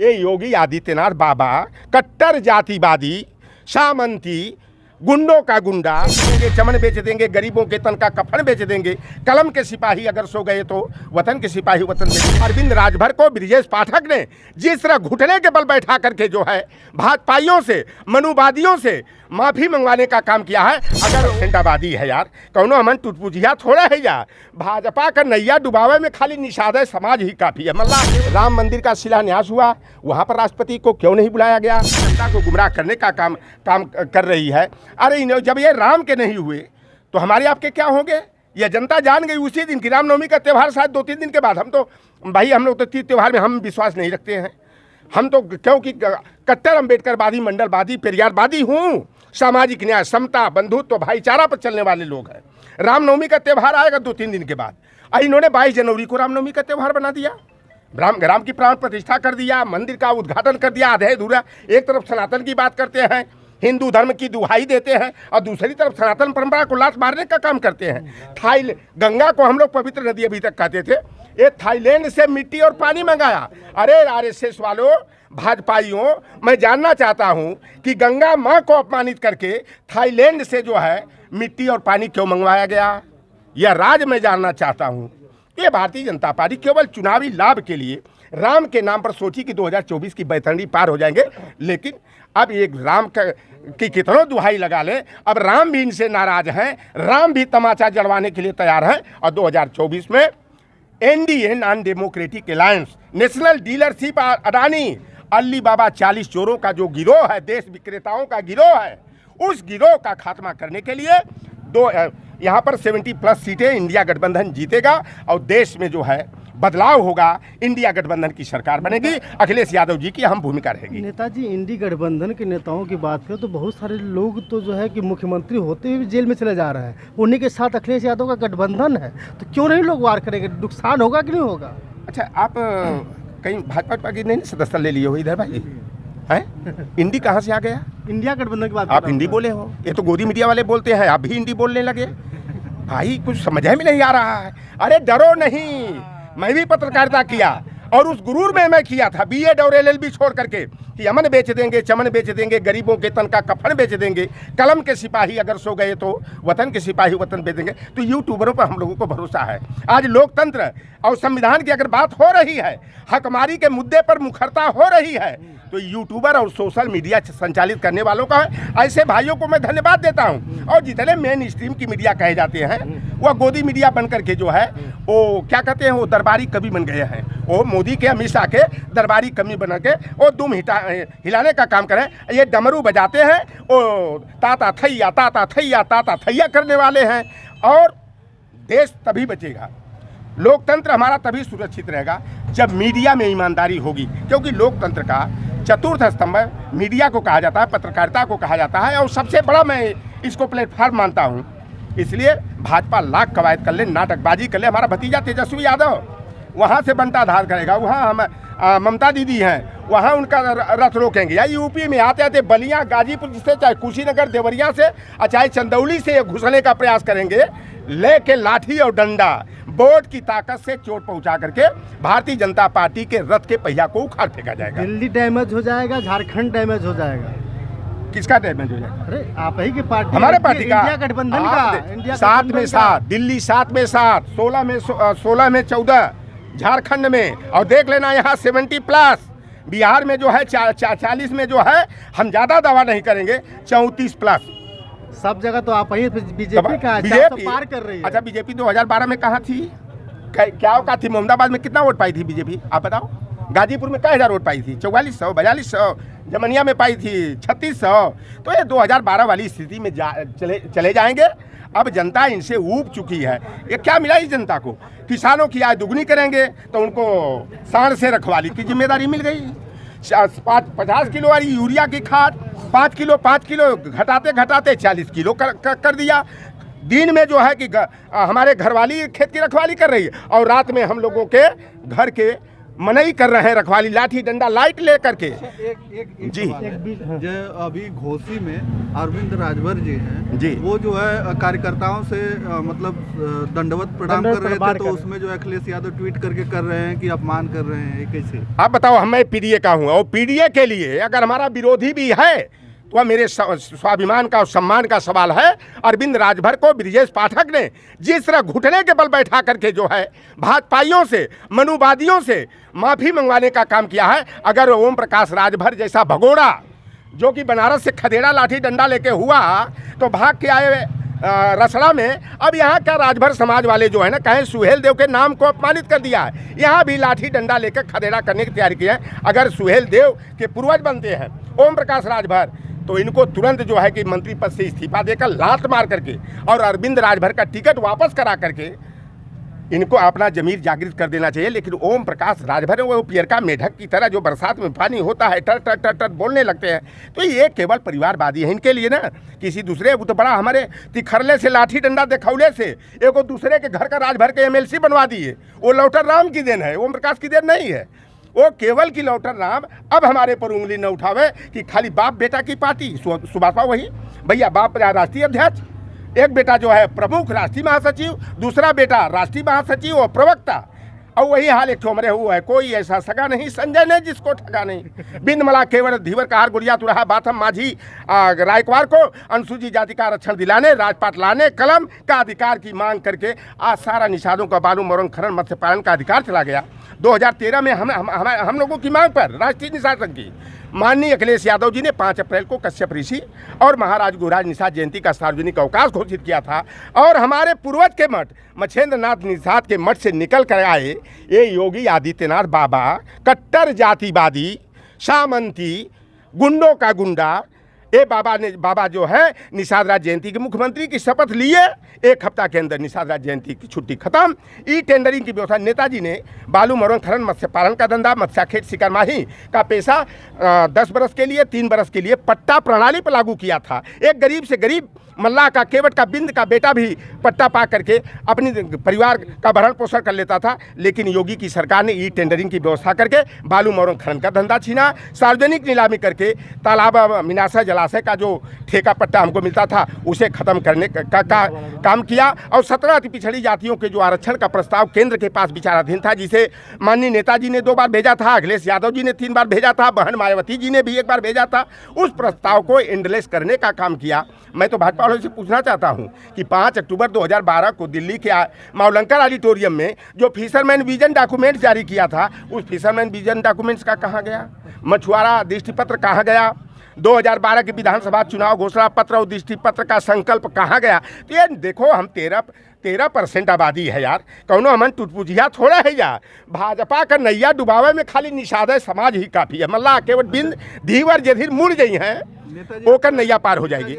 ये योगी आदित्यनाथ बाबा कट्टर जातिवादी, सामंती, गुंडों का गुंडा, चमन बेच देंगे, गरीबों के तन का कफन बेच देंगे, कलम के सिपाही अगर सो गए तो वतन के सिपाही वतन बेच देंगे। अरविंद राजभर को ब्रिजेश पाठक ने जिस तरह घुटने के बल बैठा करके जो है भाजपाइयों से, मनुवादियों से माफी मंगवाने का काम किया है, अगर सेंटाबादी है यार, कौनो हमन टुटपुजिया थोड़ा है यार। भाजपा का नैया डुबावे में खाली निषाद समाज ही काफी है। मतलब राम मंदिर का शिलान्यास हुआ, वहाँ पर राष्ट्रपति को क्यों नहीं बुलाया गया? जनता को गुमराह करने का काम कर रही है। अरे जब ये राम के नहीं हुए तो हमारे आपके क्या होंगे? यह जनता जान गई उसी दिन की। रामनवमी का त्यौहार शायद 2-3 दिन के बाद। हम लोग तो तीज त्यौहार में हम विश्वास नहीं रखते हैं। हम तो क्योंकि कट्टर अम्बेडकरवादी, मंडलवादी, पेरियारवादी हूँ, सामाजिक न्याय, समता, बंधुत्व, भाईचारा पर चलने वाले लोग हैं। रामनवमी का त्यौहार आएगा 2-3 दिन के बाद। इन्होंने 22 जनवरी को रामनवमी का त्यौहार बना दिया, राम की प्राण प्रतिष्ठा कर दिया, मंदिर का उद्घाटन कर दिया आधे अधूरा। एक तरफ सनातन की बात करते हैं, हिंदू धर्म की दुहाई देते हैं, और दूसरी तरफ सनातन परंपरा को लात मारने का काम करते हैं। गंगा को हम लोग पवित्र नदी अभी तक कहते थे, ये थाईलैंड से मिट्टी और पानी मंगाया। अरे आरएसएस वालों, भाजपाइयों, मैं जानना चाहता हूं कि गंगा माँ को अपमानित करके थाईलैंड से जो है मिट्टी और पानी क्यों मंगवाया गया, यह राज मैं जानना चाहता हूं। ये भारतीय जनता पार्टी केवल चुनावी लाभ के लिए राम के नाम पर सोची कि 2024 की बैतरणी पार हो जाएंगे, लेकिन अब एक राम की कितनों दुहाई लगा ले, अब राम भी इनसे नाराज हैं, राम भी तमाचा जड़वाने के लिए तैयार हैं। और 2024 में NDA, non democratic alliance, national dealership Adani, Ali Baba 40 चोरों का जो गिरोह है, देश विक्रेताओं का गिरोह है, उस गिरोह का खात्मा करने के लिए यहाँ पर 70+ सीटें इंडिया गठबंधन जीतेगा और देश में जो है बदलाव होगा। इंडिया गठबंधन की सरकार बनेगी, अखिलेश यादव जी की अहम भूमिका रहेगी। नेताजी, इंडी गठबंधन के नेताओं की बात करें तो बहुत सारे लोग तो जो है कि मुख्यमंत्री होते हुए जेल में चले जा रहे हैं, उन्हीं के साथ अखिलेश यादव का गठबंधन है, तो क्यों नहीं लोग वार करेंगे? नुकसान होगा कि नहीं होगा? अच्छा, आप कहीं भाजपा की नहीं सदस्यता ले लिए हो इधर भाई हैं? इंडी कहाँ से आ गया? इंडिया गठबंधन की बात आप हिंदी बोले हो, ये तो गोदी मीडिया वाले बोलते हैं, आप भी हिंदी बोलने लगे। भाई कुछ समझ में नहीं आ रहा है। अरे डरो नहीं, मैं भी पत्रकारिता किया और उस गुरूर में मैं किया था, बीएड और एलएलबी छोड़ करके, कि अमन बेच देंगे, चमन बेच देंगे, गरीबों के तन का कफन बेच देंगे, कलम के सिपाही अगर सो गए तो वतन के सिपाही वतन बेच देंगे। तो यूट्यूबरों पर हम लोगों को भरोसा है। आज लोकतंत्र और संविधान की अगर बात हो रही है, हकमारी के मुद्दे पर मुखरता हो रही है, तो यूट्यूबर और सोशल मीडिया संचालित करने वालों का ऐसे भाइयों को मैं धन्यवाद देता हूं। और जितने मेन स्ट्रीम की मीडिया कहे जाते हैं, वह गोदी मीडिया बन करके जो है वो क्या कहते हैं, वो दरबारी कवि बन गए हैं। वो मोदी के, अमित शाह के दरबारी कवि बन के वो दुम हिलाने का काम करें। ये डमरू बजाते हैं, वो ताता थैया ताता थैया ताता थैया करने वाले हैं। और देश तभी बचेगा, लोकतंत्र हमारा तभी सुरक्षित रहेगा जब मीडिया में ईमानदारी होगी, क्योंकि लोकतंत्र का चतुर्थ स्तंभ मीडिया को कहा जाता है, पत्रकारिता को कहा जाता है, और सबसे बड़ा मैं इसको प्लेटफॉर्म मानता हूँ। इसलिए भाजपा लाख कवायद कर ले, नाटकबाजी कर ले। हमारा भतीजा तेजस्वी यादव वहाँ से बंटा धार करेगा, वहाँ हम ममता दीदी हैं, वहाँ उनका रथ रोकेंगे। या यूपी में आते आते बलिया, गाजीपुर से, चाहे कुशीनगर, देवरिया से, चाहे चंदौली से घुसने का प्रयास करेंगे, लेके लाठी और डंडा, वोट की ताकत से चोट पहुंचा करके भारतीय जनता पार्टी के रथ के पहिया को उखाड़ फेंका जाएगा। दिल्ली डैमेज हो जाएगा, झारखंड डैमेज हो जाएगा। किसका डैमेज हो जाएगा? अरे आप ही की पार्टी, हमारे पार्टी का, इंडिया गठबंधन का। 7 में 7, दिल्ली 7 में 7, 16 में 14, झारखंड में, और देख लेना यहाँ 70+, बिहार में जो है 40 में जो है, हम ज़्यादा दावा नहीं करेंगे, 34+। सब जगह तो आप ही बीजेपी का पार कर रही है। अच्छा, बीजेपी 2012 में कहाँ थी, क्या औकात थी? मोहम्मदाबाद में कितना वोट पाई थी बीजेपी, आप बताओ? गाजीपुर में कई हज़ार वोट पाई थी? 4400, 4200। जमनिया में पाई थी 3600। तो ये 2012 वाली स्थिति में चले जाएंगे। अब जनता इनसे ऊब चुकी है। ये क्या मिला इस जनता को? किसानों की आय दुगनी करेंगे तो उनको सांड से रखवाली की जिम्मेदारी मिल गई। 50 किलो वाली यूरिया की खाद 5 किलो घटाते घटाते 40 किलो कर दिया। दिन में जो है कि हमारे घरवाली खेत की रखवाली कर रही है, और रात में हम लोगों के घर के मनई कर रहे हैं रखवाली, लाठी डंडा लाइट ले करके। एक जी। सवाल है। जो अभी घोसी में अरविंद राजभर जी हैं जी। वो जो है कार्यकर्ताओं से मतलब दंडवत प्रणाम कर रहे थे, तो उसमें जो अखिलेश यादव ट्वीट करके कर रहे हैं कि अपमान कर रहे हैं, ये कैसे? आप बताओ, हम मैं पीडीए का हूँ और पीडीए के लिए अगर हमारा विरोधी भी है तो वह मेरे स्वाभिमान का और सम्मान का सवाल है। अरविंद राजभर को ब्रिजेश पाठक ने जिस तरह घुटने के बल बैठा करके जो है भाजपाइयों से, मनुवादियों से माफ़ी मंगवाने का काम किया है। अगर ओम प्रकाश राजभर जैसा भगोड़ा जो कि बनारस से खदेड़ा लाठी डंडा लेके हुआ तो भाग के आए रसड़ा में, अब यहाँ का राजभर समाज वाले जो है ना, कहें सुहेल देव के नाम को अपमानित कर दिया है। यहाँ भी लाठी डंडा लेकर खदेड़ा करने की तैयारी की है। अगर सुहेल देव के पूर्वज बनते हैं ओम प्रकाश राजभर, तो इनको तुरंत जो है कि मंत्री पद से इस्तीफा देकर लात मार करके और अरविंद राजभर का टिकट वापस करा करके इनको अपना जमीर जागृत कर देना चाहिए। लेकिन ओम प्रकाश राजभर वो पियर का मेढक की तरह जो बरसात में पानी होता है टर टर टर टर बोलने लगते हैं, तो ये केवल परिवारवादी है इनके लिए ना। किसी दूसरे वो तो बड़ा हमारे तिखरले से लाठी डंडा दिखौले से एक दूसरे के घर का राजभर के एमएलसी बनवा दिए। वो लौटर राम की देन है, ओम प्रकाश की देन नहीं है। वो केवल की लौटर राम अब हमारे पर उंगली न उठावे कि खाली बाप बेटा की पार्टी। सुभाषा वही भैया, बाप राष्ट्रीय अध्यक्ष, एक बेटा जो है प्रमुख राष्ट्रीय महासचिव, दूसरा बेटा राष्ट्रीय महासचिव और प्रवक्ता, और वही हाल एक ठोमरे हुआ है। कोई ऐसा सगा नहीं संजय ने जिसको ठगा नहीं। बिंद मला केवल धीवर कहार गुड़िया तुरहा बाथम माझी रायकवार को अनुसूचित जाति का आरक्षण दिलाने, राजपाट लाने, कलम का अधिकार की मांग करके आज सारा निषादों का बालू मरोन खनन मत्स्य पालन का अधिकार चला गया। 2013 में हम लोगों की मांग पर राष्ट्रीय निषाद संघ की माननीय अखिलेश यादव जी ने 5 अप्रैल को कश्यप ऋषि और महाराज गुरुराज निषाद जयंती का सार्वजनिक अवकाश घोषित किया था। और हमारे पूर्वज के मठ मच्छेंद्र नाथ निषाद के मठ से निकल कर आए ये योगी आदित्यनाथ बाबा कट्टर जातिवादी, सामंती, गुंडों का गुंडा, ये बाबा जो है निषाद राज जयंती के मुख्यमंत्री की शपथ लिए। 1 हफ्ता के अंदर निषाद राज जयंती की छुट्टी खत्म। ई टेंडरिंग की व्यवस्था, नेताजी ने बालू मरोन खनन मत्स्य पालन का धंधा, मत्स्याखेट शिकार माही का पेशा 10 बरस के लिए, 3 बरस के लिए पट्टा प्रणाली पर लागू किया था। एक गरीब से गरीब मल्लाह का, केवट का, बिंद का बेटा भी पट्टा पा करके अपनी परिवार का भरण पोषण कर लेता था। लेकिन योगी की सरकार ने ई टेंडरिंग की व्यवस्था करके बालू मरोन खनन का धंधा छीना, सार्वजनिक नीलामी करके तालाब मीनाशा जलाशय का जो ठेका पट्टा हमको मिलता था उसे खत्म करने का काम किया। और 17 अति पिछड़ी जातियों के जो आरक्षण का प्रस्ताव केंद्र के पास विचाराधीन था, जिसे माननीय नेताजी ने 2 बार भेजा था, अखिलेश यादव जी ने 3 बार भेजा था, बहन मायावती जी ने भी 1 बार भेजा था, उस प्रस्ताव को एंडलेस करने का काम किया। मैं तो भाजपा वालों से पूछना चाहता हूं कि 5 अक्टूबर 2012 को दिल्ली के मावलंकर ऑडिटोरियम में जो फिशरमैन विजन डॉक्यूमेंट जारी किया था, उस फिशरमैन विजन डॉक्यूमेंट्स का कहाँ गया? मछुआरा दृष्टि पत्र कहाँ गया? 2012 के विधानसभा चुनाव घोषणा पत्र और दृष्टि पत्र का संकल्प कहाँ गया? तो ये देखो, हम 13% आबादी है यार, कौनो हमन टुटपुजिया थोड़ा है यार। भाजपा का नैया डुबावे में खाली निषाद समाज ही काफ़ी है। मल्ला केवल बिंद धीवर जधीर मुड़ गई हैं, ओकर नैया पार हो जाएगी।